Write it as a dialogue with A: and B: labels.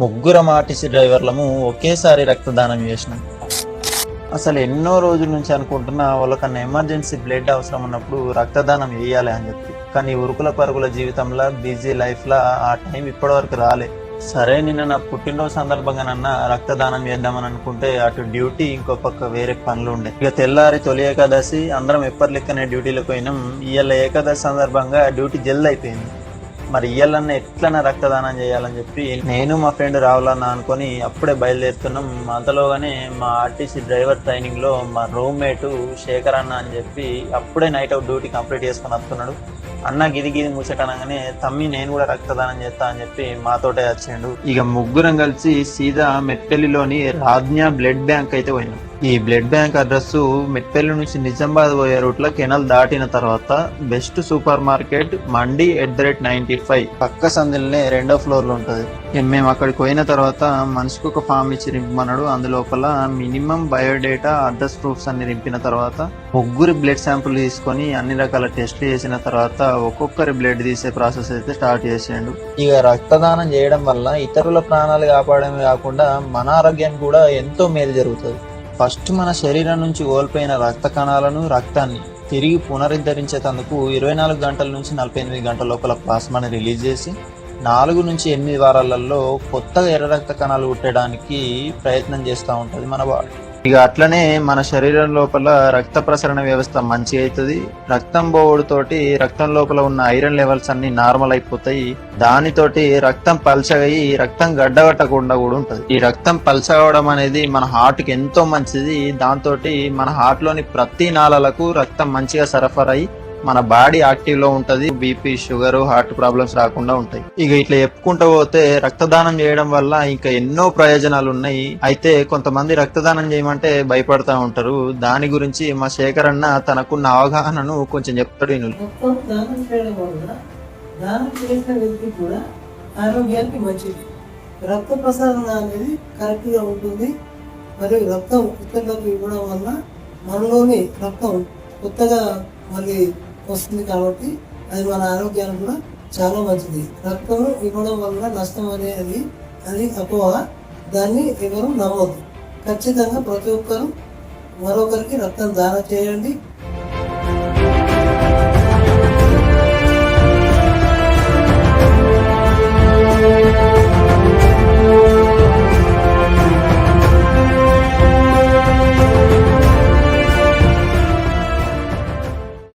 A: ముగ్గురం ఆర్టీసీ డ్రైవర్లము ఒకేసారి రక్తదానం చేసినాం. అసలు ఎన్నో రోజుల నుంచి అనుకుంటున్నా వాళ్ళకన్నా ఎమర్జెన్సీ బ్లడ్ అవసరం ఉన్నప్పుడు రక్తదానం వేయాలి అని చెప్పి. కానీ ఉరుకుల పరుగుల జీవితంలో బిజీ లైఫ్లో ఆ టైం ఇప్పటివరకు రాలే. సరే, నిన్న నా పుట్టినరోజు సందర్భంగా రక్తదానం చేద్దామని అనుకుంటే అటు డ్యూటీ, ఇంకో పక్క వేరే పనులు ఉండే. ఇక తెల్లారి తొలి ఏకాదశి, అందరం ఎప్పటి లెక్కనే డ్యూటీలకు పోయినాం. ఇవాళ ఏకాదశి సందర్భంగా డ్యూటీ జల్ది అయిపోయింది. మరి ఇయ్యాలన్న ఎట్లన్నా రక్తదానం చేయాలని చెప్పి నేను మా ఫ్రెండ్ రావాలన్నా అనుకొని అప్పుడే బయలుదేరుతున్నాం. అంతలోగానే మా ఆర్టీసీ డ్రైవర్ ట్రైనింగ్ లో మా రూమ్మేటు శేఖర్ అన్న అని చెప్పి అప్పుడే నైట్ అవుట్ డ్యూటీ కంప్లీట్ చేసుకుని వస్తున్నాడు. అన్న గిది ముచ్చటనగానే తమ్మి నేను కూడా రక్తదానం చేస్తా అని చెప్పి మాతోటే వచ్చిండు. ఇక ముగ్గురం కలిసి సీదా మెట్పల్లిలోని రాజ్ఞ బ్లడ్ బ్యాంక్ అయితే పోయినాం. ఈ బ్లడ్ బ్యాంక్ అడ్రస్ మెట్పల్లి నుంచి నిజామాబాద్ పోయే రూట్ లో కెనాల్ దాటిన తర్వాత బెస్ట్ సూపర్ మార్కెట్ మండి @95 పక్క సందులనే 2వ ఫ్లోర్ లో ఉంటది. మేము అక్కడికి పోయిన తర్వాత మనిషికి ఒక ఫామ్ ఇచ్చి నింపమన్నాడు. అందులోపల మినిమం బయోడేటా, అడ్రస్ ప్రూఫ్స్ అన్ని నింపిన తర్వాత ముగ్గురి బ్లడ్ శాంపుల్ తీసుకొని అన్ని రకాల టెస్ట్లు చేసిన తర్వాత ఒక్కొక్కరి బ్లడ్ తీసే ప్రాసెస్ అయితే స్టార్ట్ చేసిండు. ఇక రక్తదానం చేయడం వల్ల ఇతరుల ప్రాణాలు కాపాడమే కాకుండా మన ఆరోగ్యానికి కూడా ఎంతో మేలు జరుగుతుంది. ఫస్ట్ మన శరీరం నుంచి కోల్పోయిన రక్త కణాలను, రక్తాన్ని తిరిగి పునరుద్ధరించేందుకు 24 గంటల నుంచి 48 గంటల లోపల ప్లాస్మాని రిలీజ్ చేసి 4 నుంచి 8 వారాలలో కొత్తగా ఎర్ర రక్త కణాలు పుట్టడానికి ప్రయత్నం చేస్తూ ఉంటుంది మన బాడీ. ఇక అట్లనే మన శరీరం లోపల రక్త ప్రసరణ వ్యవస్థ మంచి అవుతుంది. రక్తం పోవడంతోటి రక్తం లోపల ఉన్న ఐరన్ లెవెల్స్ అన్ని నార్మల్ అయిపోతాయి. దానితోటి రక్తం పల్చగయి రక్తం గడ్డగట్టకుండా కూడా ఉంటది. ఈ రక్తం పల్చగవడం అనేది మన హార్ట్ కి ఎంతో మంచిది. దాంతో మన హార్ట్ లోని ప్రతి నాళాలకు రక్తం మంచిగా సరఫరా అయి మన బాడీ యాక్టివ్ లో ఉంటది. బీపీ, షుగర్, హార్ట్ ప్రాబ్లమ్స్ రాకుండా ఉంటాయి. ఇక ఇట్లా చెప్పుకుంటూ పోతే రక్తదానం చేయడం వల్ల ఇంకా ఎన్నో ప్రయోజనాలు ఉన్నాయి. అయితే కొంతమంది రక్తదానం చేయమంటే భయపడతా ఉంటారు. దాని గురించి మా శేఖర్ అన్న తనకున్న అవగాహనను కొంచెం చెప్తాడు.
B: దానం చేయడం వల్ల దానం చేసిన వ్యక్తి కూడా ఆరోగ్యానికి మంచిది. రక్త ప్రసరణ అనేది కరెక్ట్ గా ఉంటుంది. మరియు రక్తం ఇతరులకు ఇవ్వడం వల్ల మనలోని రక్తం కొత్తగా మళ్ళీ వస్తుంది కాబట్టి అది మన ఆరోగ్యానికి కూడా చాలా మంచిది. రక్తం ఇవ్వడం వల్ల నష్టం అనేది అది అపోహ. దాన్ని ఎవరు నమ్మవద్దు. ఖచ్చితంగా ప్రతి ఒక్కరు మరొకరికి రక్తం దానం చేయండి.